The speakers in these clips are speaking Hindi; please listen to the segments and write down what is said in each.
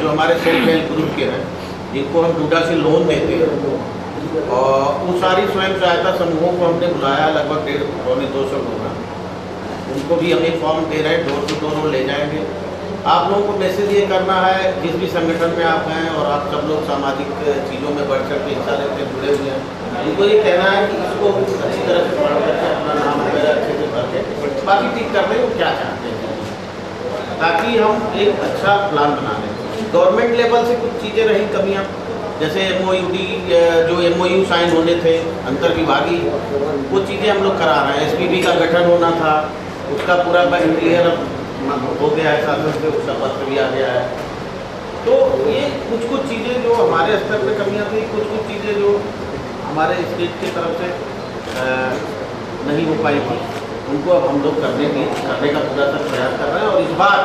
जो हमारे सेल्फ हेल्प ग्रुप के हैं, जिनको हम डूडा से लोन देते हैं, और उन सारी स्वयं सहायता समूहों को हमने बुलाया, लगभग 150-200 लोग हैं। उनको भी हम एक फॉर्म दे रहे हैं, डोर टू डोर ले जाएंगे। आप लोगों को मैसेज ये करना है, जिस भी संगठन में आप हैं और आप सब लोग सामाजिक चीज़ों में बढ़ चढ़ के हिस्सा लेते जुड़े हुए हैं, उनको ये कहना है कि इसको अच्छी तरह से पढ़ करके अपना नाम वगैरह अच्छे से भर के बाकी ठीक कर दें वो क्या चाहते हैं, ताकि हम एक अच्छा प्लान बना लें। गवर्नमेंट लेवल से कुछ चीज़ें रही कमियाँ, जैसे MOUD जो MOU साइन होने थे अंतर्विभागीय, वो चीज़ें हम लोग करा रहे हैं। SPB का गठन होना था, उसका पूरा क्लियर हो गया है, शासन से उसका पत्र भी आ गया है। तो ये कुछ चीज़ें जो हमारे स्तर पर कमियाँ थी, कुछ चीज़ें जो हमारे स्टेट की तरफ से नहीं हो पाई थी, उनको अब हम लोग करने का पूरा प्रयास कर रहे हैं। और इस बार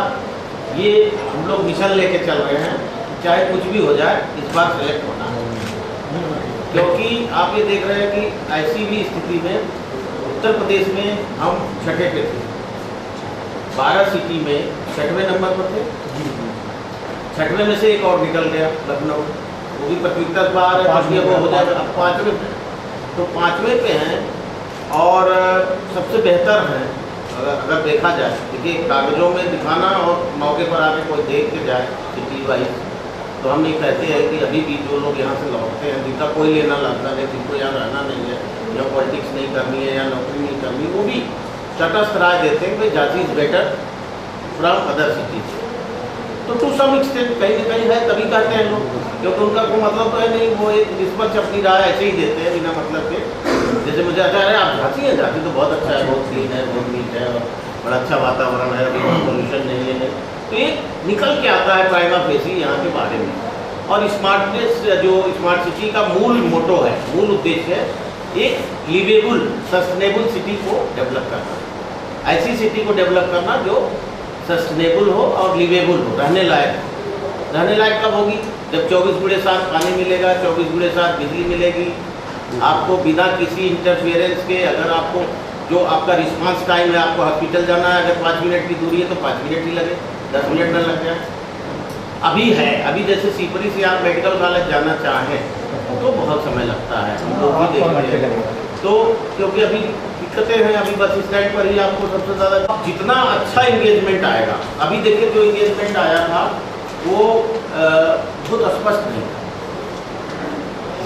ये हम लोग मिशन लेके चल रहे हैं, चाहे कुछ भी हो जाए इस बार सेलेक्ट होना है। क्योंकि आप ये देख रहे हैं कि ऐसी भी स्थिति में उत्तर प्रदेश में हम 6ठे पे थे, 12 सिटी में 6वें नंबर पर थे। 6वें में से एक और निकल गया लखनऊ, वो भी प्रतियोगिता बाहर है, वो हो जाएगा। अब 5वें पे, तो 5वें पे हैं और सबसे बेहतर हैं अगर देखा जाए। देखिए, कागजों में दिखाना और मौके पर आके कोई देख के जाए सिटी वाइज, तो हम ये कहते हैं कि अभी भी जो लोग यहाँ से लौटते हैं, जिनका कोई लेना लगता है, जिनको यहाँ रहना नहीं है या पॉलिटिक्स नहीं करनी है या नौकरी नहीं करनी, वो भी तटस्थ राय देते हैं कि जाति is better from other cities. तो टू सम एक्सटेंट कहीं ना कहीं है, तभी कहते हैं लोग, क्योंकि उनका कोई मतलब तो है नहीं, वो एक निष्पक्ष अपनी राय ऐसे ही देते हैं बिना मतलब के। जैसे मुझे अच्छा है, आप झांसी हैं, झांसी तो बहुत अच्छा है, बहुत क्लीन है, बहुत नीट है और बड़ा अच्छा वातावरण है, अभी पोल्यूशन नहीं है। तो ये निकल के आता है प्राइमा फेसी यहाँ के बारे में। और स्मार्टनेस, जो स्मार्ट सिटी का मूल मोटो है, मूल उद्देश्य है, एक लिवेबल सस्टेनेबल सिटी को डेवलप करना। ऐसी सिटी को डेवलप करना जो सस्टेनेबल हो और लिवेबल हो, रहने लायक। रहने लायक कब होगी? जब 24/7 पानी मिलेगा, 24/7 बिजली मिलेगी, आपको बिना किसी इंटरफेरेंस के। अगर आपको जो आपका रिस्पांस टाइम है, आपको हॉस्पिटल जाना है, अगर 5 मिनट की दूरी है तो 5 मिनट ही लगे, 10 मिनट न लग जाए। अभी है, अभी जैसे सीपरी से आप मेडिकल कॉलेज जाना चाहें तो बहुत समय लगता है, हम लोग भी देखते हैं। तो क्योंकि अभी दिक्कतें हैं, अभी बस स्टैंड पर ही आपको सबसे ज़्यादा जितना अच्छा इंगेजमेंट आएगा। अभी देखिए, जो इंगेजमेंट आया था वो बहुत स्पष्ट नहीं था।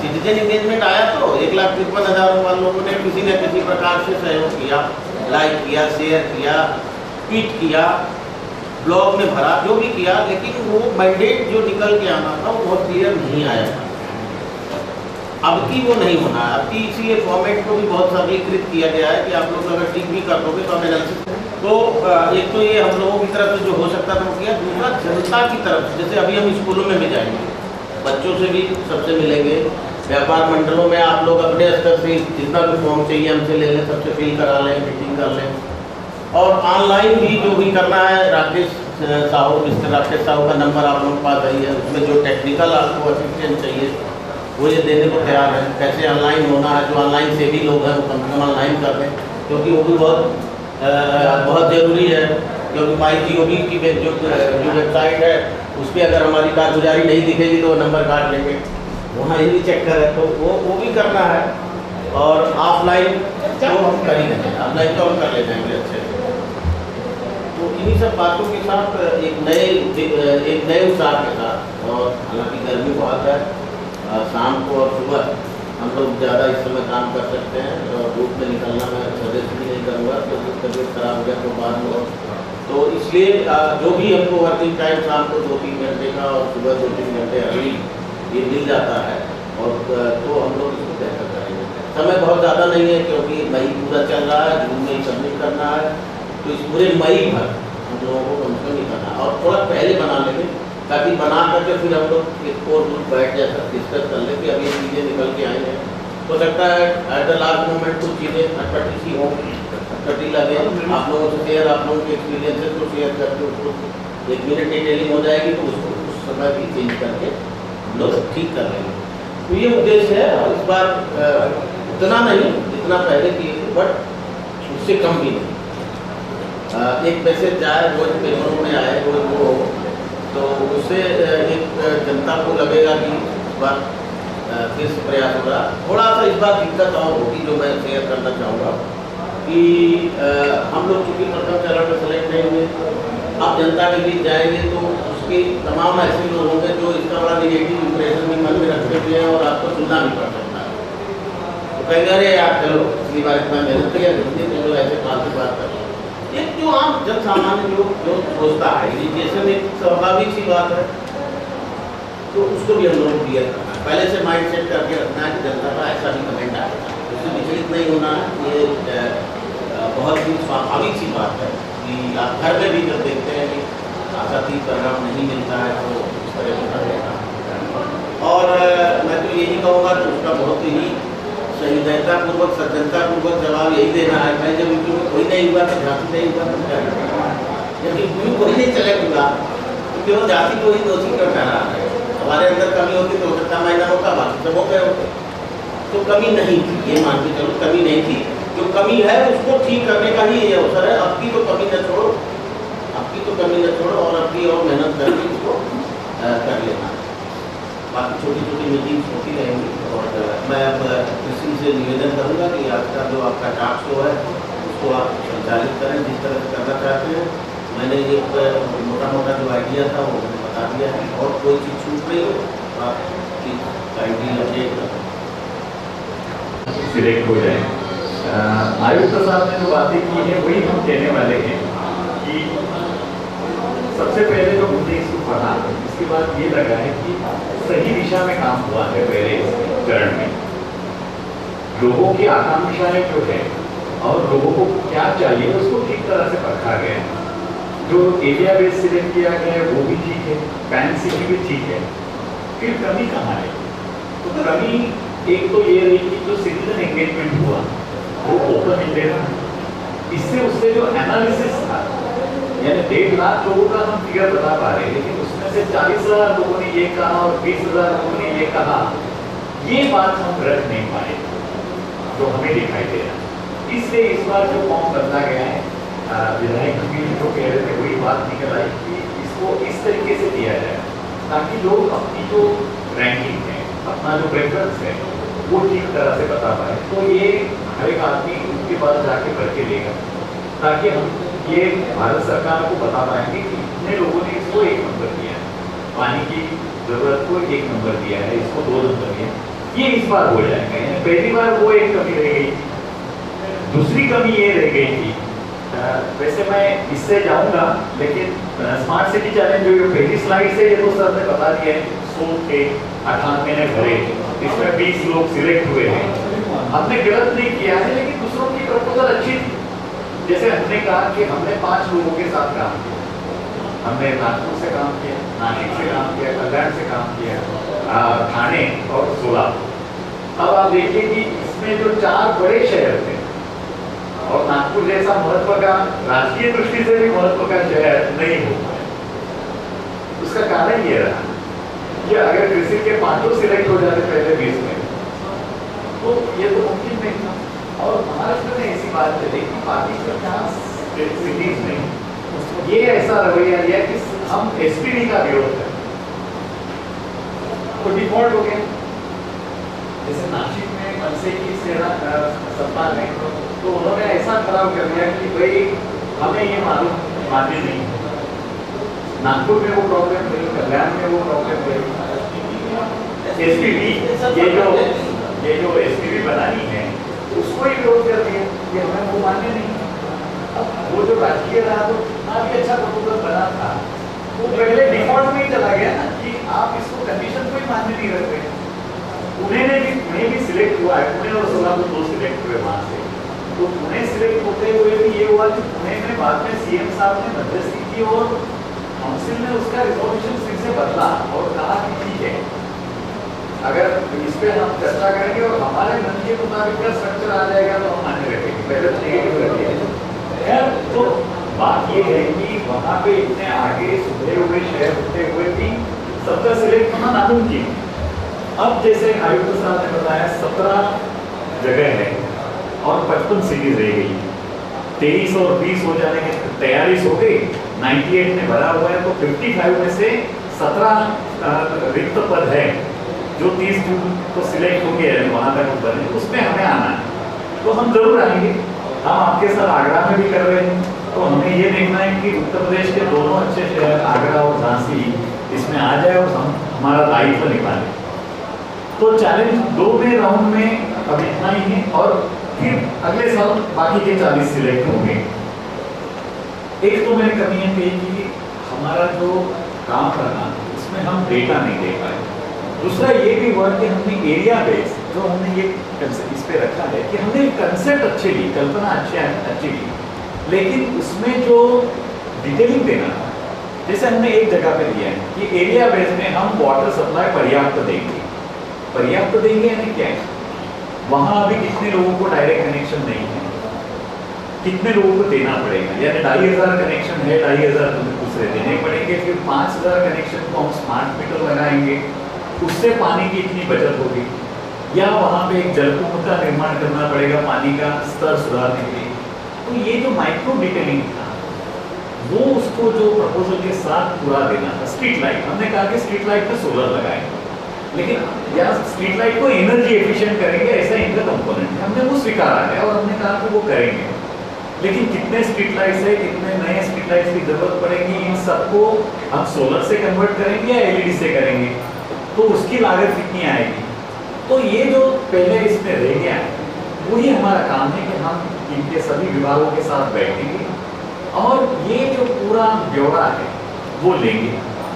सिटीजन इंगेजमेंट आया तो 1,53,000 लोगों ने किसी न किसी प्रकार से सहयोग किया, लाइक किया, शेयर किया, ट्वीट किया, ब्लॉग में भरा, जो भी किया, लेकिन वो मैंडेट जो निकल के आना था वो बहुत क्लियर नहीं आया था। अब की वो नहीं होना है, अब की इसीलिए फॉर्मेट को भी बहुत सरलीकृत किया गया है कि आप लोग अगर टिक भी कर दोगे तो हम एनालिसिस। तो एक तो ये हम लोगों की तरफ से जो हो सकता था वो किया। दूसरा, जनता की तरफ से, जैसे अभी हम स्कूलों में भी जाएंगे, बच्चों से भी सबसे मिलेंगे, व्यापार मंडलों में आप लोग अपने स्तर से जितना भी फॉर्म चाहिए हमसे ले लें, सबसे फिल करा लें, मीटिंग कर लें। और ऑनलाइन भी जो भी करना है, राकेश साहू, मिस्टर राकेश साहू का नंबर आप लोगों के पास आई है, उसमें जो टेक्निकल आपको असिस्टेंस चाहिए वो ये देने को तैयार है। कैसे ऑनलाइन होना है, जो ऑनलाइन से भी लोग हैं वो कम से कम ऑनलाइन कर दें, क्योंकि वो भी बहुत ज़रूरी है। क्योंकि MyGov की जो वेबसाइट है उस पर अगर हमारी कारगुजारी नहीं दिखेगी तो वो नंबर काट लेंगे, वहाँ ये भी चेक करें, तो वो भी करना है। और ऑफलाइन तो हम कर ही लेंगे, ऑफलाइन तो हम कर ले जाएंगे अच्छे से। तो इन्हीं सब बातों के साथ एक नए उत्साह के साथ, और हालांकि गर्मी बहुत है, शाम को और सुबह हम लोग ज़्यादा इस समय काम कर सकते हैं, और धूप में निकलना मैं सजेस्ट भी नहीं करूँगा, तो तबीयत खराब हो गया तो बाद में। तो इसलिए जो भी हमको वर्किंग टाइम शाम को 2-3 घंटे का और सुबह 2-3 घंटे अभी ये मिल जाता है, और तो हम लोग इसको बेहतर करेंगे। समय बहुत ज़्यादा नहीं है, क्योंकि मई पूरा चल रहा है, जून में ही सबमिट करना है, तो इस पूरे मई भर हम लोगों को कम से कम नहीं करना, और थोड़ा पहले बना लेंगे, ताकि बना करके फिर हम लोग एक कोर ग्रुप बैठ जाए, डिस्कस कर लें कि अब ये चीज़ें निकल के आई हैं। हो सकता है एट द लास्ट मोमेंट कुछ चीज़ें अटपटी सी हों, अटपटी लगे, आप लोगों से शेयर, आप लोगों के एक्सपीरियंसेस को शेयर करके उसको 1 मिनट डिटेलिंग हो जाएगी, तो उसको उस समय भी चेंज करके हम लोग ठीक कर लेंगे। तो ये उद्देश्य है, और इस बार उतना नहीं जितना पहले किए थे, बट उससे कम भी नहीं। एक मैसेज आए, रोज पेपरों में आए, रोज वो तो उससे एक जनता को लगेगा कि इस बार फिर से प्रयास हो रहा। थोड़ा सा इस बार दिक्कत और होगी जो मैं शेयर करना चाहूँगा कि हम लोग चूँकि प्रथम चरण में सेलेक्ट नहीं हुए, अब जनता के बीच जाएंगे तो उसके तमाम ऐसे लोग होंगे जो इसका बड़ा निगेटिव इंप्रेशन भी मन में रखते हुए हैं और आपको सुनना भी पड़ सकता है। तो कहेंगे अरे यार चलो पिछली बार इतना मेहनत किया, तो ऐसे फालतू बात कर। एक जो आम जन सामान्य लोग जो सोचता है इरिगेशन एक स्वाभाविक सी बात है, तो उसको भी हम लोग क्लियर करना है, पहले से माइंड सेट करके रखना है कि जनता का ऐसा भी कमेंट आएगा, उससे विचलित नहीं होना है। ये बहुत ही स्वाभाविक सी बात है कि आप घर में भी जब देखते हैं कि आशातीत परिणाम नहीं मिलता है तो इस तरह से कर लेना। और मैं तो यही कहूँगा कि उसका बहुत ही संविधापूर्वक सज्जनतापूर्वक जवाब यही देना है। मैं जब यूपी में कोई नहीं हुआ तो झांसी नहीं हुआ तो क्या करेगा, जब यूपी में कोई नहीं चलेगा तो केवल झांसी को ही दोषी क्यों ठहरा है। हमारे अंदर कमी होती तो सत्ता महीना होता, बाकी सब हो गए होते। तो कमी नहीं थी, ये मान के चलो कमी नहीं थी। जो कमी है उसको ठीक करने का ही ये अवसर है। अब की तो कमी न छोड़ो, अब की तो कमी न छोड़ो और अब की और मेहनत करके इसको कर लेना। बाकी छोटी छोटी मीटिंग्स होती रहेंगी और मैं अब किसी से निवेदन करूँगा कि आपका जो आपका टास्क शो है उसको आप संचालित करें जिस तरह से करना चाहते हैं। मैंने ये मोटा मोटा जो आइडिया था वो मैंने बता दिया है, और कोई चीज़ छूट रही हो तो आप आइडिया अपडेट करें, सिलेक्ट हो जाए। आयुक्त साहब ने जो बातें की है वही हम कहने वाले हैं कि सबसे पहले जो मुझे इसको पढ़ा, इसके बाद ये लगा है कि सही दिशा में काम हुआ है। पहले चरण में लोगों की आकांक्षाएं जो है और लोगों को क्या चाहिए उसको ठीक तरह से परखा गया। जो एरिया बेस सिलेक्ट किया गया है वो भी ठीक है, पैन सिटी भी ठीक है। फिर कमी कहाँ है? तो कमी एक तो ये रही कि जो सिटीजन एंगेजमेंट हुआ वो ओपन इंडेड था। इससे उससे जो एनालिसिस था, यानी 1.5 लाख लोगों का हम फिगर बता पा रहे हैं, लेकिन उसमें से 40,000 लोगों ने ये कहा और 20,000 लोगों ने ये कहा, ये बात हम रख नहीं पाए जो हमें दिखाई दे रहा। इसलिए इस बार जो फॉर्म बदला गया है, विधायक भी जो कह रहे थे वही बात निकल आई कि इसको इस तरीके से दिया जाए ताकि लोग अपनी जो रैंकिंग है, अपना जो प्रेफरेंस है वो ठीक तरह से बता पाए। तो ये हर एक आदमी उसके पास जाके भर के लेगा ताकि हम ये भारत सरकार को बता पाएंगे कि इतने लोगों ने इसको 1 नंबर दिया है, पानी की जरूरत को 1 नंबर दिया है, इसको 2 नंबर दिया। ये इस बार हो जाएगा। यानी पहली बार वो एक कमी रह गई थी। दूसरी कमी ये रह गई थी, वैसे मैं इससे जाऊंगा, लेकिन स्मार्ट सिटी चैलेंज जो पहली स्लाइड से ये तो सर ने बता दिया है 100 के 98 ने भरे, इसमें 20 लोग सिलेक्ट हुए हैं। हमने गलत नहीं किया है, लेकिन दूसरों की प्रपोजल अच्छी थी। जैसे हमने कहा कि हमने 5 लोगों के साथ काम किया, हमने नागपुर से काम किया, नासिक से काम किया, कल्याण से काम किया, ठाणे और सोलापुर। अब आप देखिए कि इसमें जो 4 बड़े शहर थे और नागपुर जैसा महत्व का, राजकीय दृष्टि से भी महत्व का शहर नहीं हो पाया। उसका कारण ये रहा कि अगर कृषि के 5 सिलेक्ट हो जाते पहले 20 में तो ये तो मुमकिन नहीं था। और महाराष्ट्र में ऐसी बात चली कि बाकी 50 सिटीज में ये ऐसा रवैया लिया कि हम एसपीडी का विरोध करें, तो डिफॉल्ट हो गया। जैसे नासिक में मनसे की सत्ता में तो उन्होंने ऐसा खराब कर दिया कि भाई हमें ये मान्य नहीं है। नागपुर में वो प्रॉब्लम हुई, कल्याण में वो प्रॉब्लम हुई। एसपीडी ये जो एसपीडी बनानी है उसको ही विरोध कर दिया कि हमें वो मान्य नहीं है। अब वो जो राजकीय रहा तो काफी अच्छा प्रपोजल बना था, वो पहले डिफॉल्ट में ही चला गया ना कि आप इसको कंडीशन को ही मान्य नहीं रख रहे। पुणे भी सिलेक्ट हुआ है, पुणे और सोलापुर 2 सिलेक्ट हुए वहां से। तो पुणे सिलेक्ट होते हुए भी ये हुआ कि पुणे में बाद में सीएम साहब ने मध्यस्थी की और काउंसिल ने उसका रिजोल्यूशन फिर से बदला और कहा कि ठीक है, अगर इस पे हम चर्चा करेंगे और हमारे मन के मुताबिक का स्ट्रक्चर आ जाएगा तो हम मान्य रखेंगे। पहले तो नेगेटिव रखिए। खैर, तो बात ये है कि वहाँ पे इतने आगे सुधरे हुए शहर होते हुए भी 70 सिलेक्ट होना नामुमकिन। अब जैसे आयुक्त साहब ने बताया 17 जगह है और 55 सिटीज रह गई। 23 और 20 हो जाने की 43 हो गई, 98 में भरा हुआ है, तो 55 में से 17 रिक्त पद है जो 30 जून को सिलेक्ट हो गया है, वहाँ तक ऊपर है, उसमें हमें आना है। तो हम जरूर आएंगे। हम आपके साथ आगरा में भी कर रहे हैं, तो हमें ये देखना है कि उत्तर प्रदेश के दोनों अच्छे शहर आगरा और झांसी इसमें आ जाए और हम हमारा दायित्व निभाएं। तो चैलेंज 2 में राउंड में अब इतना ही है, और फिर अगले साल बाकी के 40 सिलेक्ट होंगे। एक तो मैंने कमी है कि हमारा जो काम करना उसमें हम डेटा नहीं दे पाए। दूसरा ये भी हुआ कि हमने एरिया बेस जो हमने ये इस पे रखा है कि हमने कंसेप्ट अच्छे ली, कल्पना अच्छी ली, लेकिन उसमें जो डिटेलिंग देना था, जैसे हमने एक जगह पे दिया है कि एरिया बेस में हम वाटर सप्लाई पर्याप्त देंगे। पर्याप्त देंगे यानी क्या है, वहां अभी कितने लोगों को डायरेक्ट कनेक्शन नहीं है, कितने लोगों को देना पड़ेगा, यानी 2500 कनेक्शन है, 2500 दूसरे देने पड़ेंगे। फिर 5000 कनेक्शन को हम स्मार्ट मीटर लगाएंगे, उससे पानी की इतनी बचत होगी। या वहाँ पे एक जलकुंभ का निर्माण करना पड़ेगा पानी का स्तर सुधारने के लिए। तो ये जो माइक्रो डिटेलिंग था वो उसको जो प्रपोजल के साथ पूरा देना था। स्ट्रीट लाइट हमने कहा कि स्ट्रीट लाइट पे सोलर लगाएंगे, लेकिन या स्ट्रीट लाइट को एनर्जी एफिशिएंट करेंगे, ऐसा इनका कंपोनेंट है, हमने वो स्वीकारा है और हमने कहा कि वो करेंगे। लेकिन कितने स्ट्रीट लाइट्स है, कितने नए स्ट्रीट लाइट्स की जरूरत पड़ेगी, इन सबको हम सोलर से कन्वर्ट करेंगे या एलईडी से करेंगे, तो उसकी लागत कितनी आएगी। तो ये जो पहले इसमें रह गया है वही हमारा काम है कि हम इनके सभी विभागों के साथ बैठेंगे और ये जो पूरा ब्यौरा है वो लेंगे,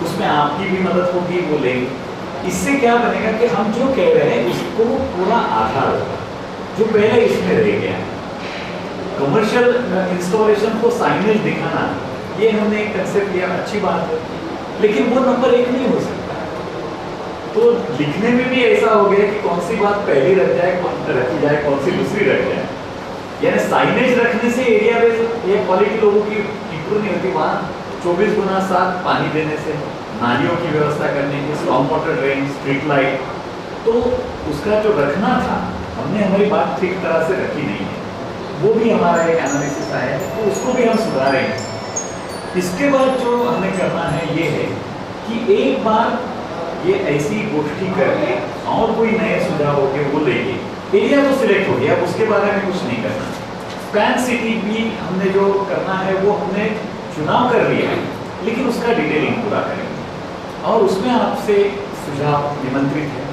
उसमें आपकी भी मदद होगी, वो लेंगे। इससे क्या बनेगा कि हम जो कह रहे हैं उसको पूरा आधार होगा जो पहले इसमें रह गया है। कमर्शियल इंस्टॉलेशन को साइनेज दिखाना, ये हमने एक कंसेप्ट लिया, अच्छी बात है, लेकिन वो नंबर 1 नहीं हो सकता। तो लिखने में भी ऐसा हो गया कि कौन सी बात पहली रख जाए, कौन रखी जाए, कौन सी दूसरी रख जाए। यानी साइनेज रखने से एरिया में ये क्वालिटी लोगों की इंप्रूव नहीं होती। वहाँ 24x7 पानी देने से, नालियों की व्यवस्था करने की, storm water drain, street light, तो उसका जो रखना था हमने हमारी बात ठीक तरह से रखी नहीं है। वो भी हमारा एक एनालिसिस आया है, तो उसको भी हम सुधारेंगे। इसके बाद जो हमें करना है ये है कि एक बार ये ऐसी गोष्ठी करके और कोई नए सुझाव होके वो लेंगे। एरिया तो सिलेक्ट हो गया, अब उसके बारे में कुछ नहीं करना। प्लान सिटी भी हमने जो करना है वो हमने चुनाव कर लिया है, लेकिन उसका डिटेलिंग पूरा करेंगे और उसमें आपसे सुझाव निमंत्रित है।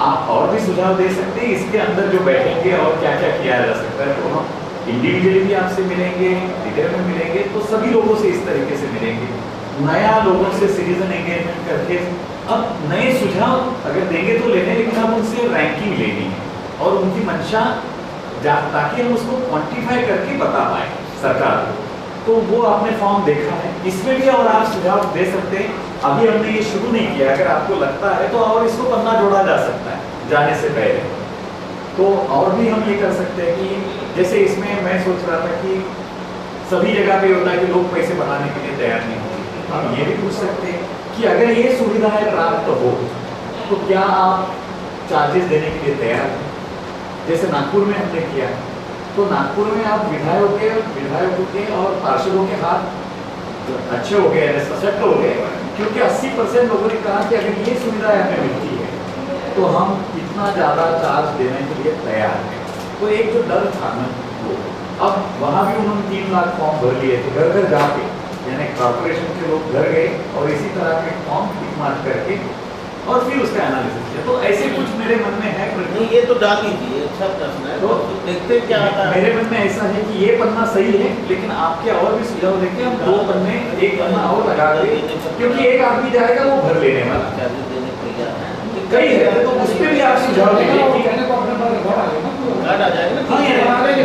आप और भी सुझाव दे सकते हैं, इसके अंदर जो बैठेंगे और क्या क्या किया जा सकता है। तो हम इंडिविजुअली भी आपसे मिलेंगे, डिटेल में मिलेंगे, तो सभी लोगों से इस तरीके से मिलेंगे, नया लोगों से सिटीजन एंगेजमेंट करके। अब नए सुझाव अगर देंगे तो लेने, लेकिन अब उनसे रैंकिंग लेनी है और उनकी मंशा ताकि हम उसको क्वांटिफाई करके बता पाए सरकार को। तो वो आपने फॉर्म देखा है, इसमें भी और आप सुझाव दे सकते हैं। अभी हमने ये शुरू नहीं किया, अगर आपको लगता है तो और इसको पन्ना जोड़ा जा सकता है जाने से पहले। तो और भी हम ये कर सकते हैं कि जैसे इसमें मैं सोच रहा था कि सभी जगह पे होता है कि लोग पैसे बनाने के लिए तैयार नहीं होते। हम ये भी पूछ सकते हैं कि अगर ये सुविधाएं प्राप्त हो तो क्या आप चार्जेस देने के लिए तैयार हैं। जैसे नागपुर में हमने किया, तो नागपुर में आप विधायकों के और पार्षदों के हाथ अच्छे हो गए, सशक्त हो गए, क्योंकि 80% लोगों ने कहा कि अगर ये सुविधाएं हमें मिलती है तो हम इतना ज़्यादा चार्ज देने के लिए तैयार हैं। तो एक जो डर था ना वो, अब वहाँ भी उन्होंने 3 लाख फॉर्म भर लिए थे, घर घर जाके, यानी कॉर्पोरेशन के लोग घर गए और इसी तरह के फॉर्म टिक मार करके और फिर उसका एनालिसिस किया। तो ऐसे कुछ मेरे मन में है, नहीं ये तो डाल दीजिए, अच्छा प्रश्न है, तो देखते क्या आता है। मेरे मन में ऐसा है कि ये पन्ना सही है, लेकिन आपके और भी सुझाव देके हम 2 पन्ने, एक पन्ना और लगा दे, क्योंकि एक आदमी जाएगा वो भर लेने वाला कई है, तो उस पर भी आप सुझाव दीजिए।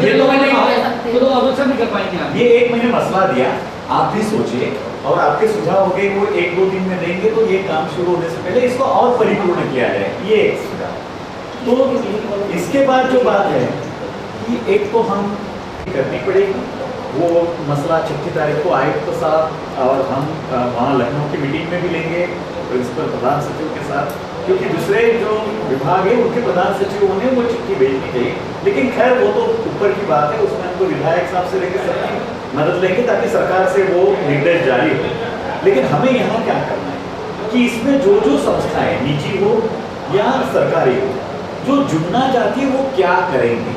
ये तो मैंने ये एक मैंने मसला दिया, आप भी सोचिए और आपके सुझाव हो गए वो 1-2 दिन में देंगे, तो ये काम शुरू होने से पहले इसको और परिपूर्ण किया जाए, ये एक सुझाव। तो इसके बाद जो बात है कि एक तो हम करनी पड़ेगी, वो मसला 36 तारीख को आयुक्त साहब और हम वहाँ लखनऊ की मीटिंग में भी लेंगे प्रिंसिपल प्रधान सचिव के साथ, क्योंकि दूसरे जो विभाग है उनके प्रधान सचिवों ने वो चिट्ठी भेजनी चाहिए। लेकिन खैर वो तो ऊपर की बात है, उसमें हमको विधायक साहब से लेकर सबकी मदद लेंगे ताकि सरकार से वो निर्देश जारी हो। लेकिन हमें यहाँ क्या करना है कि इसमें जो जो संस्थाएं निजी हो या सरकारी हो जो जुड़ना चाहती है वो क्या करेंगे।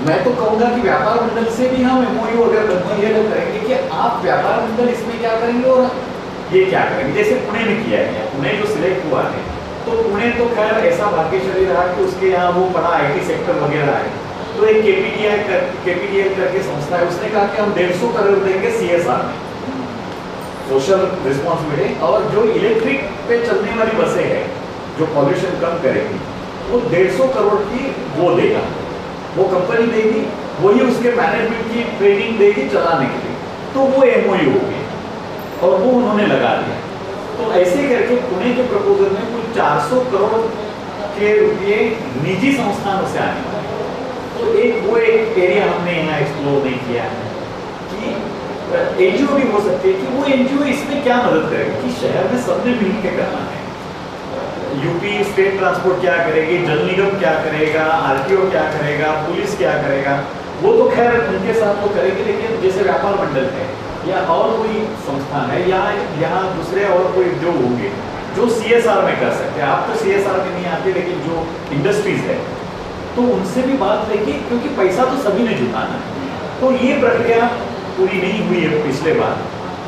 मैं तो कहूंगा कि व्यापार मंडल से भी हम एमओयू अगर बनती है तो करेंगे कि आप व्यापार मंडल इसमें क्या करेंगे और ये क्या करेंगे। जैसे पुणे में किया है, पुणे जो सिलेक्ट हुआ है तो पुणे तो खैर ऐसा भाग्यशाली रहा कि उसके यहाँ वो बड़ा आईटी सेक्टर वगैरह है। तो एक केपीडीएल करके संस्था है, उसने कहा कि हम 150 करोड़ देंगे सीएसआर में, सोशल रिस्पॉन्सिबिलिटी, और जो इलेक्ट्रिक पे चलने वाली बसें हैं जो पॉल्यूशन कम करेगी वो 150 करोड़ की वो देगा, वो कंपनी देगी, वही उसके मैनेजमेंट की ट्रेनिंग देगी चलाने के लिए। तो वो एमओयू हो गया और वो उन्होंने लगा दिया। तो ऐसे करके पुणे के प्रपोजल में कुल 400 करोड़ के रुपये निजी संस्थानों से आने वाले। तो एक एरिया हमने यहाँ एक्सप्लोर नहीं किया है कि एनजीओ भी हो सकती है कि वो एनजीओ इसमें क्या मदद करेगी कि शहर में सबने मिल के करना है। यूपी स्टेट ट्रांसपोर्ट क्या करेगी, जल निगम क्या करेगा, आरटीओ क्या करेगा, पुलिस क्या करेगा, वो तो खैर उनके साथ तो करेगी। लेकिन जैसे व्यापार मंडल है या और कोई संस्थान है या यहाँ दूसरे और कोई उद्योग होंगे जो सीएसआर में कर सकते हैं। आप तो सीएसआर में नहीं आते, लेकिन जो इंडस्ट्रीज है तो उनसे भी बात लेके, क्योंकि पैसा तो सभी ने जुटाना है। तो ये प्रक्रिया पूरी नहीं हुई है पिछले बार,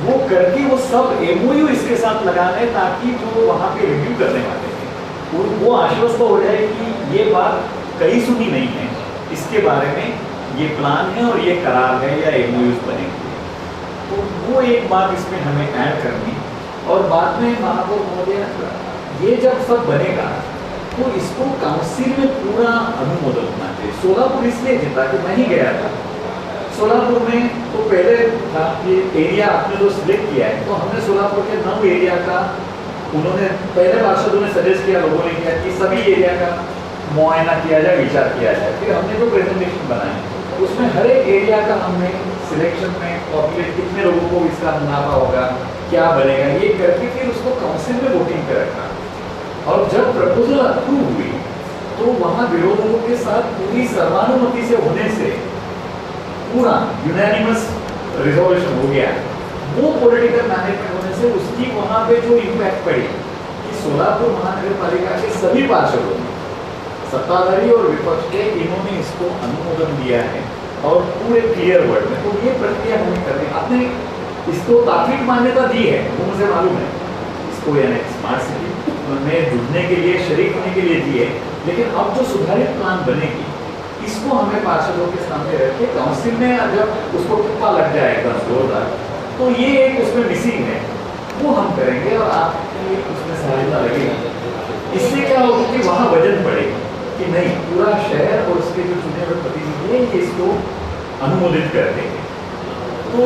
वो करके वो सब एमओयू इसके साथ लगा रहे ताकि जो वहाँ पे रिव्यू करने वाले हैं वो आश्वस्त हो जाए कि ये बात कहीं सुनी नहीं है, इसके बारे में ये प्लान है और ये करार है या एमओयूज बनेंगे। तो वो एक बात इसमें हमें ऐड करनी। और बाद में महापौर महोदय ये जब सब बनेगा तो इसको काउंसिल में पूरा अनुमोदन होना चाहिए। सोलापुर इसलिए जीता कि मैं ही गया था सोलापुर में, तो पहले था कि एरिया आपने जो सिलेक्ट किया है तो हमने सोलापुर के 9 एरिया का, उन्होंने पहले पार्षदों ने सजेस्ट किया, लोगों ने किया कि सभी एरिया का मुआयना किया जाए, विचार किया जाए। फिर हमने जो प्रेजेंटेशन बनाए उसमें हर एक एरिया का हमने सिलेक्शन में पॉपुलेट कितने लोगों को इसका मुनाफा होगा, क्या बनेगा, ये करके फिर उसको काउंसिल में वोटिंग पे रखा। और जब प्रपोजल अप्रूव हुई तो वहाँ विरोधियों के साथ पूरी सर्वानुमति से होने से पूरा यूनानिमस रिजोल्यूशन हो गया। वो पॉलिटिकल मैनेजमेंट होने से उसकी वहाँ पे जो इम्पैक्ट पड़ी कि सोलापुर महानगर पालिका के सभी पार्षदों ने, सत्ताधारी और विपक्ष के, इन्होंने इसको अनुमोदन दिया है और पूरे क्लियर वर्ड में। तो ये प्रक्रिया हमें करनी, आपने इसको तात्विक मान्यता दी है वो मुझे मालूम है, इसको यानी स्मार्ट सिटी में जुड़ने के लिए, शरीक होने के लिए दी है। लेकिन अब जो सुधारित प्लान बनेगी इसको हमें पार्षदों के सामने रख के काउंसिल में जब उसको टिप्पा लग जाएगा जोरदार, तो ये एक उसमें मिसिंग है, वो हम करेंगे और आपकी उसमें सहायता लगेगी। इससे क्या होगा कि वहाँ वजन पड़ेगा कि नहीं, पूरा शहर और उसके जो चुने हुए प्रतिनिधि हैं ये इसको अनुमोदित कर देंगे। तो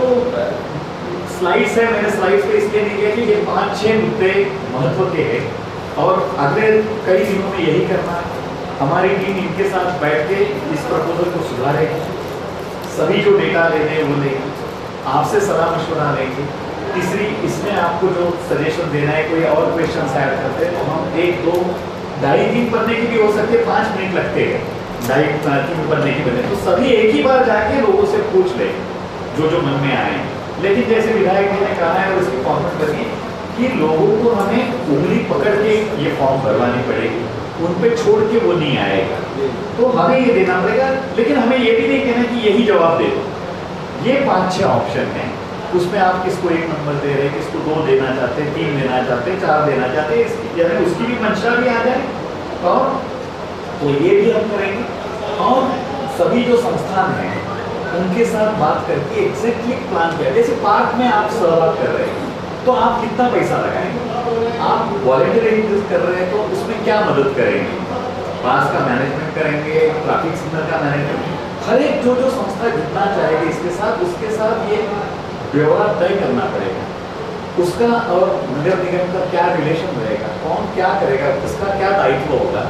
स्लाइड्स है, मैंने स्लाइड्स पे इसलिए नहीं किया कि ये 5-6 मुद्दे महत्व के हैं और अगले कई दिनों में यही करना है। हमारी टीम इनके साथ बैठ के इस प्रपोजल को सुधारेगी, सभी जो डेटा लेने वो लेंगे, आपसे सलाह मशवरा लेंगे। तीसरी, इसमें आपको जो सजेशन देना है, कोई और क्वेश्चन ऐड करते हैं तो हम 1, 2, 2.5-3 पढ़ने की भी हो सकते, 5 मिनट लगते हैं 2.5-3 पढ़ने की बने, तो सभी एक ही बार जाके लोगों से पूछ ले जो मन में आए। लेकिन जैसे विधायक जी ने कहा है और उसकी फॉर्मेट बनी कि लोगों को हमें उंगली पकड़ के ये फॉर्म भरवानी पड़ेगी, उन पे छोड़ के वो नहीं आएगा, तो हमें ये देना पड़ेगा। लेकिन हमें ये भी नहीं कहना कि यही जवाब दे दो। ये 5-6 ऑप्शन हैं, उसमें आप किसको 1 नंबर दे रहे हैं, किसको 2 देना चाहते हैं, 3 देना चाहते हैं, 4 देना चाहते हैं, यानी उसकी भी मंशा भी आ जाए। और तो ये भी हम करेंगे और सभी जो संस्थान हैं उनके साथ बात करके एग्जैक्टली प्लान किया। जैसे पार्क में आप सहभाग कर रहे हैं तो आप कितना पैसा लगाएंगे, आप वॉलंटियरिंग कर रहे हैं तो उसमें क्या मदद करेंगे, पास का मैनेजमेंट करेंगे, ट्रैफिक सिग्नल का मैनेजमेंट, हर एक जो संस्था जुड़ना चाहेगी इसके साथ, उसके साथ ये व्यवहार तय करना पड़ेगा। उसका और नगर निगम का क्या रिलेशन रहेगा, कौन क्या करेगा, उसका क्या दायित्व होगा,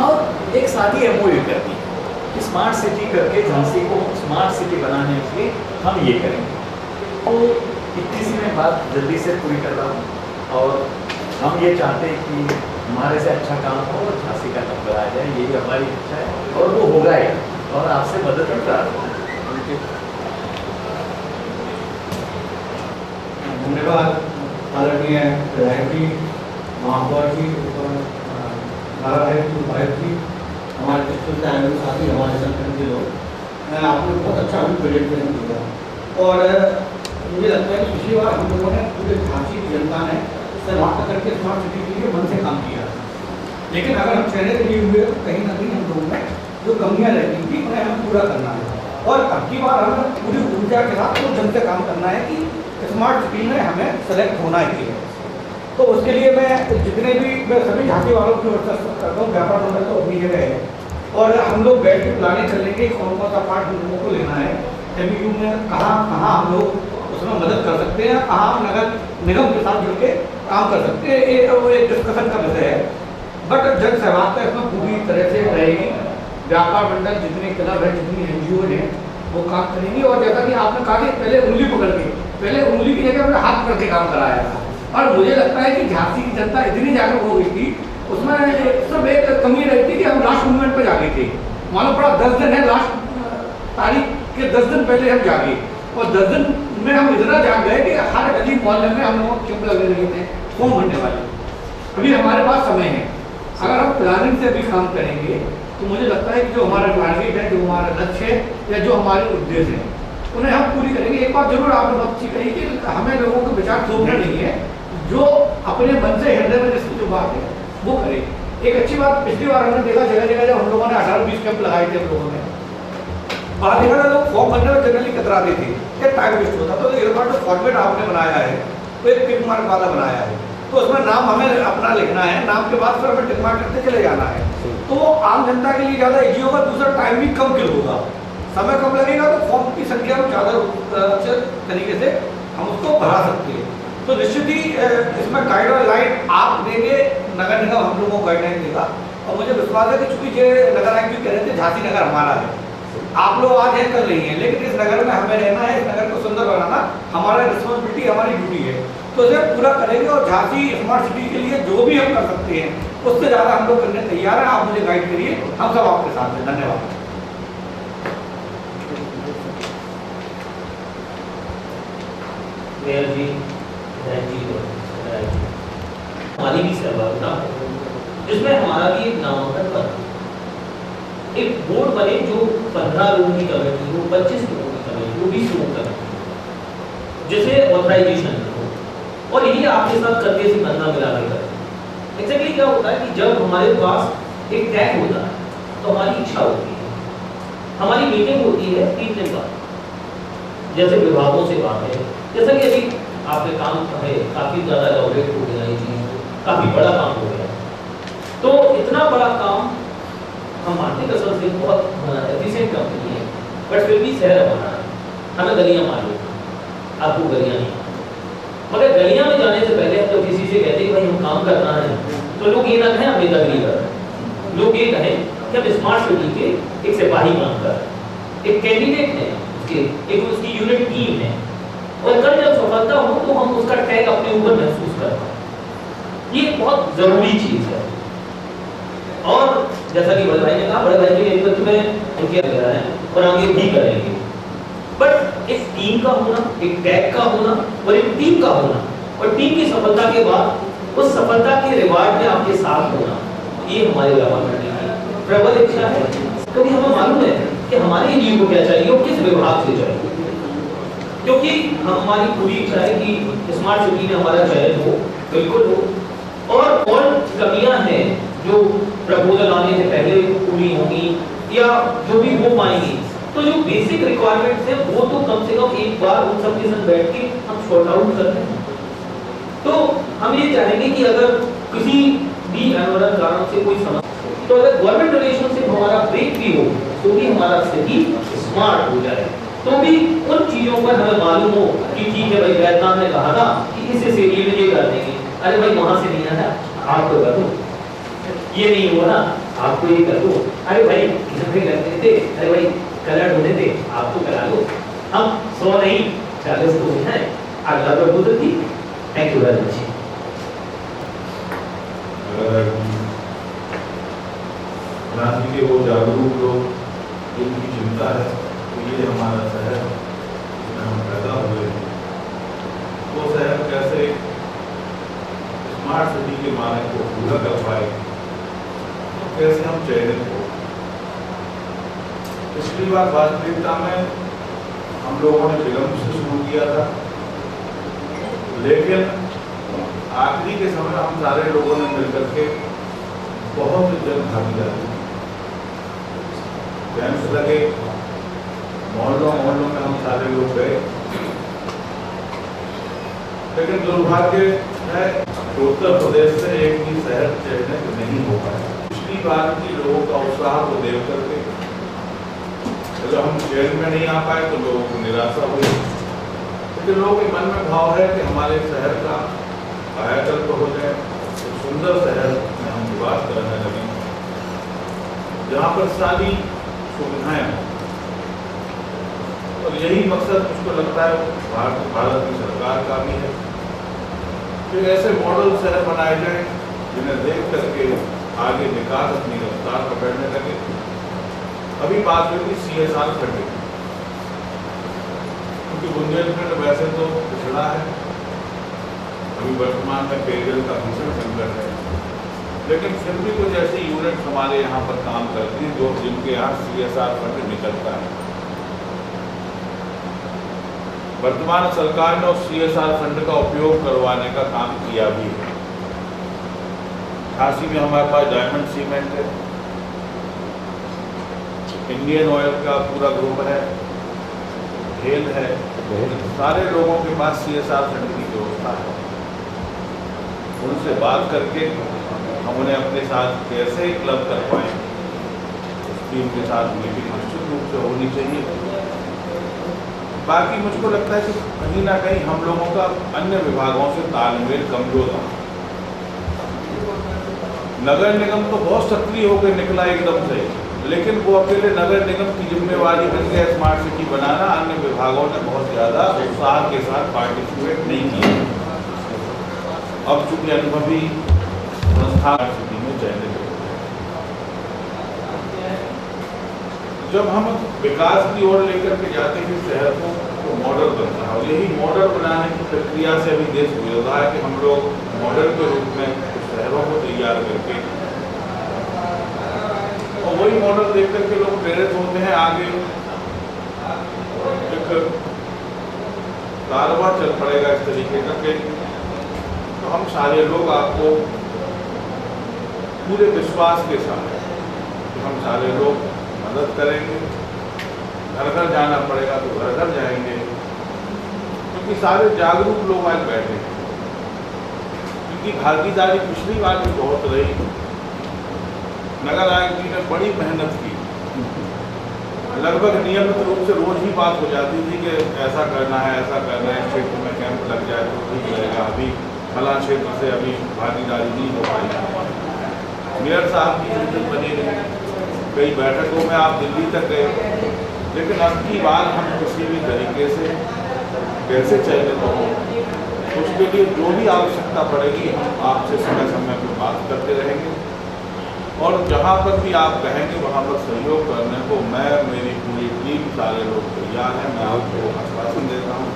और एक साथी एमओयू करनी है कि स्मार्ट सिटी करके झांसी को स्मार्ट सिटी बनाने के लिए हम ये करेंगे। तो इतनी सी मैं बात जल्दी से पूरी कर रहा हूँ और हम ये चाहते हैं कि हमारे से अच्छा काम हो और झांसी का नंबर आ जाए, यही हमारी इच्छा है और वो होगा ही, और आपसे मदद भी प्राप्त होगी। धन्यवाद आदरणीय विधायक जी, महापौर जी, नारायण उपायुक्त जी, हमारे डिस्ट्रिक्ट के साथी, हमारे संगठन के लोग, आपने बहुत अच्छा हमें प्रेजेंटेशन दिया। और मुझे लगता है कि पिछली बार हम लोगों ने पूरे झांसी की जनता ने इससे वार्ता करके स्मार्ट सिटी के लिए मन से काम किया, लेकिन अगर हम चेहरे के लिए हुए तो कहीं ना कहीं हम लोगों में जो कमियाँ रहती थी उन्हें हमें पूरा करना है। और अब की बार हमें पूरी ऊर्जा के साथ तो जम से काम करना है कि स्मार्ट सिटी में हमें सेलेक्ट होना ही है। तो उसके लिए मैं जितने भी मैं सभी झांसी वालों की वर्चस्व करता हूँ, व्यापार मंडल तो अपनी जगह है, और हम लोग बैठ के प्लानिंग कर लेंगे कौन कौन सा पार्ट हम लोगों को लेना है, एमयू में कहाँ हम लोग उसमें मदद कर सकते हैं, कहाँ हम नगर निगम के साथ जुड़ के काम कर सकते हैं। ये एक डिस्कशन का विषय है, बट जन सहभागिता इसमें पूरी तरह से रहेगी। व्यापार मंडल जितने क्लब है, जितनी NGO हैं, वो काम करेंगी। और जैसा कि आपने कहा कि पहले उंगली पकड़ के, पहले उंगली की जगह मैंने हाथ पकड़ के काम कराया था, और मुझे लगता है कि झांसी की जनता इतनी जागरूक हो गई थी, उसमें सब एक कमी रहती कि हम लास्ट मूवमेंट पर जागे थे। मालूम पड़ा 10 दिन है, लास्ट तारीख के 10 दिन पहले हम जागे, और 10 दिन में हम इतना जाग गए कि हर गली मोहल्ले में हम लोग कैंप लगे रहे थे फॉर्म भरने वाले। अभी हमारे पास समय है, अगर हम प्लानिंग से भी काम करेंगे तो मुझे लगता है कि जो हमारा टारगेट है, जो हमारा लक्ष्य है, या जो हमारे उद्देश्य हैं, उन्हें हम पूरी करेंगे। एक बात जरूर आपने बहुत अच्छी कही कि हमें लोगों के विचार थोपना नहीं है, जो अपने मन से हृदय में जिसकी जो बात है वो करें। एक अच्छी बात पिछली बार हमने देखा जगह जगह जब हम लोगों ने 18-20 कैंप लगाए थे, हम लोगों ने बाहर देखा था लोग फॉर्म भरने में जनरली कतराते थे, क्या टाइम वेस्ट होता। तो एक बार जो फॉर्मेट आपने बनाया है वो एक टिक मार्क वाला बनाया है, तो उसमें नाम हमें अपना लिखना है, नाम के बाद फिर हमें टिक मार्क करते चले जाना है। तो आम जनता के लिए ज़्यादा इजी होगा, दूसरा टाइम भी कम किल होगा, समय कम लगेगा, तो फॉर्म की संख्या में ज़्यादा अच्छे तरीके से हम उसको भरा सकते हैं। तो निश्चित ही इसमें गाइडलाइन आप देंगे, नगर निगम हम लोगों को गाइडलाइन देगा। और मुझे विश्वास है कि चूंकि ये नगर आयुक्त कह रहे थे झांसी नगर हमारा है, आप लोग आज है कर रही हैं, लेकिन इस नगर में हमें रहना है, इस नगर को सुंदर बनाना हमारा रिस्पॉन्सिबिलिटी, हमारी ड्यूटी है, तो इसे पूरा करेंगे। और झांसी स्मार्ट सिटी के लिए जो भी हम कर सकते हैं उससे ज़्यादा हम लोग करने तैयार हैं। आप मुझे गाइड करिए, हम सब आपके साथ हैं। धन्यवाद। मेयर जी, हमारी भी सहभागिता हो, जिसमें हमारा भी एक नामांकन बना, एक बोर्ड बने जो 15 लोगों की कमेटी हो, 25 लोगों की कमेटी हो, 20 लोगों की कमेटी, जिसे ऑथराइजेशन हो, और यही आपके साथ करके से बंदा मिला के करते। एक्जैक्टली क्या होता है कि जब हमारे पास एक टैग होता है तो हमारी इच्छा होती है, हमारी मीटिंग होती है 3 दिन बाद, जैसे विभागों से बात है, जैसा कि अभी आपके काम है काफ़ी ज़्यादा एलॉबरेट हो गया, ये चीज़ काफ़ी बड़ा काम हो गया। तो इतना बड़ा काम हम मानते कसर से बहुत एफिशिएंट कंपनी है, बट फिर भी शहर हमारा है, हमें गलियाँ मालूम, आपको गलियाँ नहीं, मगर गलियाँ में जाने से पहले हम जब किसी से कहते हैं भाई हम काम करना है, तो लोग ये ना कहें हम नेतागिरी कर रहे हैं, लोग ये कहें कि हम स्मार्ट सिटी के एक सिपाही काम कर रहे हैं, एक कैंडिडेट है उसके, एक उसकी यूनिट टीम है, और कल जब सफलता हो तो हम उसका टैग अपने ऊपर महसूस कर पाए। ये बहुत जरूरी चीज़ है। और जैसा कि बड़े भाई ने कहा, बड़े भाई के नेतृत्व में उनके लगा है और आगे भी करेंगे, बट एक टीम का होना, एक टैग का होना और एक टीम का होना, और टीम की सफलता के बाद उस सफलता के रिवार्ड में आपके साथ होना, ये हमारे व्यापार करने की प्रबल इच्छा है। क्योंकि हमें मालूम है कि हमारे लिए को क्या चाहिए और किस विभाग से चाहिए, क्योंकि हमारी पूरी इच्छा है कि स्मार्ट सिटी में हमारा चयन हो, बिल्कुल हो, और कौन कमियां हैं जो प्रपोजल आने से पहले पूरी होंगी या जो भी हो पाएंगी, तो जो बेसिक रिक्वायरमेंट्स हैं वो तो कम से कम एक बार उन सबके साथ बैठ के हम सॉर्ट आउट करते हैं। तो हम ये चाहेंगे कि अगर किसी भी अनिवार्य कारण से कोई समस्या, तो अगर गवर्नमेंट रिलेशनशिप हमारा ब्रेक भी हो तो भी हमारा सिटी स्मार्ट हो जाए, तो भी उन चीजों पर हमें मालूम हो कि ठीक है भाई, वैद्यनाथ ने कहा था कि इस एरिया में ये कर देंगे, अरे भाई वहां से नहीं आया आपको कर दो, ये नहीं हुआ ना आपको ये कर दो, अरे भाई इधर भी करते थे, अरे भाई कलर होने थे आपको करा लो, हम 100 नहीं 40 तो है अगला प्रपोजल थी। Thank you very much. Ranchi के वो जागरूक लोग जिनकी चिंता है, तो ये हमारा शहर जिसमें हम पैदा हुए, वो शहर स्मार्ट सिटी के मानक को पूरा कर पाए, तो कैसे हम चयनित हो। पिछली बार वास्तविकता में हम लोगों ने विलम्ब से शुरू किया था, लेकिन आखिरी के समय हम सारे लोगों ने मिलकर के बहुत जन भागीदारी कैंप्स लगे, मोहल्लों में हम सारे लोग गए। लेकिन दुर्भाग्य है उत्तर प्रदेश से एक भी शहर चयनित नहीं हो पाया। पिछली बार की लोगों का उत्साह को देख करके जब हम शहर में नहीं आ पाए तो लोगों को निराशा हुई, क्योंकि लोगों के मन में भाव है कि हमारे शहर का कायाकल्प हो जाए, एक सुंदर शहर में हम निवास करने लगे, जहाँ पर सारी सुविधाएं हों। और यही मकसद मुझको लगता है भारत की सरकार का भी है कि ऐसे मॉडल शहर बनाए जाएं जिन्हें देख करके आगे विकास अपनी रफ्तार पकड़ने लगे। अभी बात हुई CSR फंड की, क्योंकि बुंदेलखंड वैसे तो पिछड़ा है, अभी वर्तमान में पेयजल का भीषण संकट है, लेकिन फिर भी कुछ ऐसी यूनिट हमारे यहाँ पर काम करती हैं जो जिनके यहाँ CSR फंड निकलता है। वर्तमान सरकार ने उस CSR फंड का उपयोग करवाने का काम किया भी है। झांसी में हमारे पास डायमंड सीमेंट है, इंडियन ऑयल का पूरा ग्रुप है, हेल है, सारे लोगों के पास CSR फंड की व्यवस्था है। उनसे बात करके हम उन्हें अपने साथ कैसे क्लब कर पाए, उस टीम के साथ मीटिंग निश्चित रूप से होनी चाहिए। बाकी मुझको लगता है कि कहीं ना कहीं हम लोगों का अन्य विभागों से तालमेल कमजोर था। नगर निगम तो बहुत सक्रिय होकर निकला एकदम से, लेकिन वो अकेले नगर निगम की जिम्मेवारी बन गया स्मार्ट सिटी बनाना, अन्य विभागों ने बहुत ज़्यादा उत्साह के साथ पार्टिसिपेट नहीं किया। अब चूंकि अनुभवी संस्थान सिटी में चयनित हो, जब हम विकास की ओर लेकर के जाते हैं शहर को, तो मॉडल बनता है, और यही मॉडल बनाने की प्रक्रिया से अभी देश गुजर रहा है कि हम लोग मॉडल के रूप में शहरों को तैयार करके, और वही मॉडल देख करके लोग प्रेरित होते हैं। आगे एक कारोबार चल पड़ेगा इस तरीके का कि तो हम सारे लोग आपको पूरे विश्वास के साथ कि हम सारे लोग मदद करेंगे। घर घर जाना पड़ेगा तो घर घर जाएंगे, क्योंकि सारे जागरूक लोग आज बैठे हैं। क्योंकि भागीदारी पिछली बार भी बहुत रही, नगर आयुक्त जी ने बड़ी मेहनत की, लगभग नियमित रूप से रोज ही बात हो जाती थी कि ऐसा करना है, ऐसा करना है, क्षेत्र में कैंप लग जाए तो ठीक रहेगा। अभी फला क्षेत्र से अभी भागीदारी नहीं हो पाई। मेयर साहब की मीटिंग बनी रही, कई बैठकों में आप दिल्ली तक गए, लेकिन अब की बार हम किसी भी तरीके से कैसे चयनित हो, उसके लिए जो भी आवश्यकता पड़ेगी हम आपसे समय समय पर बात करते रहेंगे, और जहाँ पर भी आप कहेंगे वहाँ पर सहयोग करने को मैं, मेरी पूरी टीम, सारे लोग तैयार हैं। मैं आपको आश्वासन देता हूँ।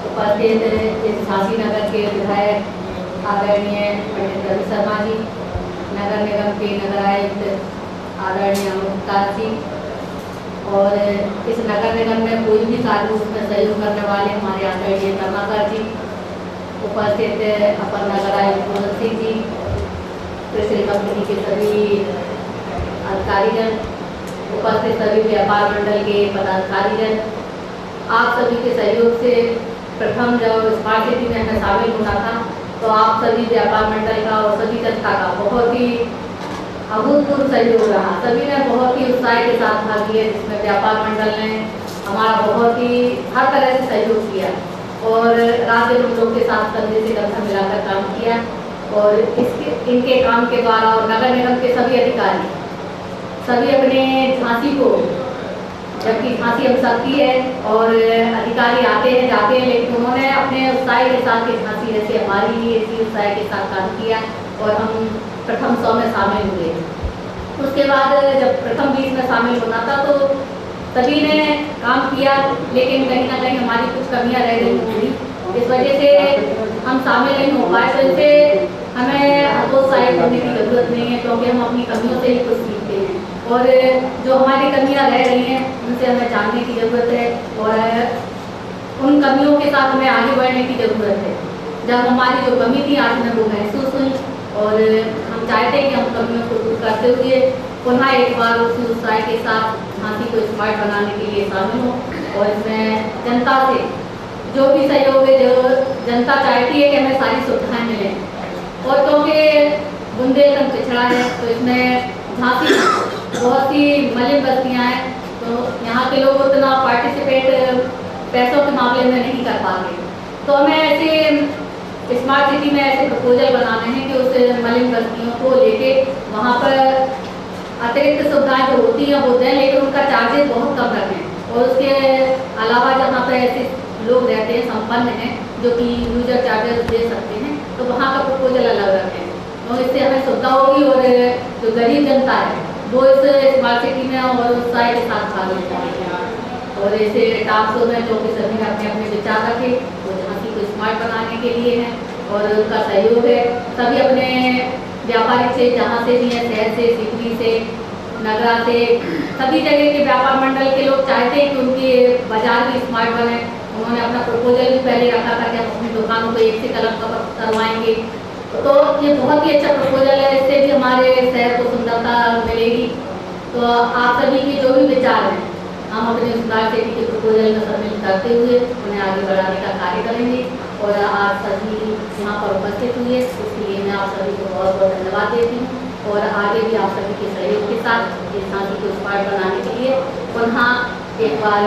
उपस्थित झांसी नगर के विधायक आदरणीय पंडित रवि शर्मा जी, नगर निगम के नगर आयुक्त आदरणीय मुख्तार जी, और इस नगर निगम में कोई भी कार्य उसमें सहयोग करने वाले हमारे आदरणीय कर्माकर जी, उपस्थित अपर नगर आयुक्त पूनम सिंह जी, कृषि कंपनी के सभी अधिकारीगण, उपस्थित सभी व्यापार मंडल के पदाधिकारीगण, आप सभी के सहयोग से प्रथम जब स्मार्ट सिटी में हमें शामिल होना था तो आप सभी व्यापार मंडल का और सभी जनता का बहुत ही अभूतपूर्व सहयोग रहा। सभी ने बहुत ही उत्साह के साथ भाग लिया, जिसमें व्यापार मंडल ने हमारा बहुत ही हर तरह से सहयोग किया, और रात दिन हम लोग के साथ कंधे से कंधा मिलाकर काम किया। और इनके काम के द्वारा और नगर निगम के सभी अधिकारी सभी अपने झांसी को, जबकि झांसी हम सबकी है और अधिकारी आते हैं जाते हैं, लेकिन उन्होंने अपने उत्साह के साथ झांसी जैसे हमारी ही इसी उत्साह के साथ काम किया और हम प्रथम 100 में शामिल हुए। उसके बाद जब प्रथम 20 में शामिल होना था तो सभी ने काम किया, लेकिन कहीं ना कहीं हमारी कुछ कमियां रह गई थी। इस वजह से हम शामिल नहीं हो पाए। तो इससे हमें हतोत्साहित होने की ज़रूरत नहीं है, क्योंकि हम अपनी कमियों से ही कुछ सीखते हैं और जो हमारी कमियां रह रही हैं उनसे हमें जानने की ज़रूरत है और उन कमियों के साथ हमें आगे बढ़ने की ज़रूरत है। जब हमारी जो कमी थी आज में वो महसूस हुई और हम चाहते हैं कि हम कमियों को दूर करते हुए पुनः एक बार उसी उत्साह के साथ झांसी को स्मार्ट बनाने के लिए शामिल हों और इसमें जनता से जो भी सहयोग है, जो जनता चाहती है कि हमें सारी सुविधाएं मिलें। और क्योंकि बुंदेलखंड पिछड़ा है तो इसमें झांसी बहुत सी मलिन बस्तियाँ हैं, तो यहाँ के लोग उतना पार्टिसिपेट पैसों के मामले में नहीं कर पाते। तो हमें ऐसे स्मार्ट सिटी में ऐसे प्रपोजल बनाने हैं कि उस मलिन बस्तियों को लेके वहाँ पर अतिरिक्त सुविधाएं जो होती हैं वो दें, लेकिन उनका चार्जेस बहुत कम रखें। और उसके अलावा जहाँ पर ऐसे लोग रहते हैं, संपन्न हैं, जो कि यूजर चार्जेस दे सकते हैं, तो वहाँ का प्रपोजल अलग रखें। तो इससे हमें सुविधा होगी और जो गरीब जनता है वो इस स्मार्ट सिटी में और उत्साह के साथ भाग ले पाएगी। और ऐसे टास्क में जो कि सभी ने अपने अपने विचार रखे वो झांसी को स्मार्ट बनाने के लिए हैं और उनका सहयोग है। सभी अपने व्यापारिक से जहाँ से भी हैं, शहर से, सिटी से, नगरा से, सभी जगह के व्यापार मंडल के लोग चाहते हैं कि उनके बाजार भी स्मार्ट बने। उन्होंने अपना प्रपोजल भी पहले रखा था कि हम अपनी दुकानों को एक से कलर करवाएंगे। तो ये बहुत ही अच्छा प्रपोजल है, इससे भी हमारे शहर को सुंदरता मिलेगी। तो आप सभी के जो भी विचार हैं हम अपने स्मार्ट सिटी के प्रपोजल में शामिल करते हुए उन्हें आगे बढ़ाने का कार्य करेंगे। और आज सभी यहाँ पर उपस्थित हुए इसलिए मैं आप सभी को बहुत बहुत धन्यवाद देती हूँ और आगे भी आप सभी के सहयोग के साथ इस झांसी को स्मार्ट बनाने के लिए पुनः एक बार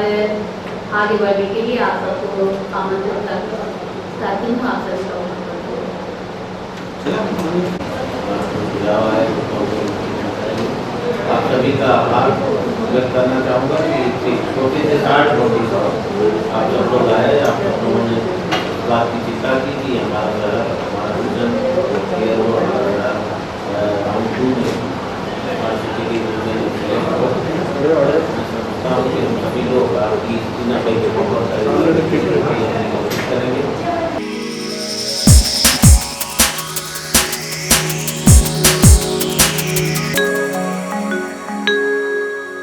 आगे बढ़ने के लिए आप सबको आमंत्रित करती हूँ। आप सभी का आप सभी का आभार व्यक्त करना चाहूँगा कि छोटे से 60 नोटिस आप सब लोग आए, आप सब लोगों ने बात की चिंता की कि हमारा विजन राउंड 2 में स्मार्ट सिटी के सभी लोग आपकी बहुत सारी करेंगे।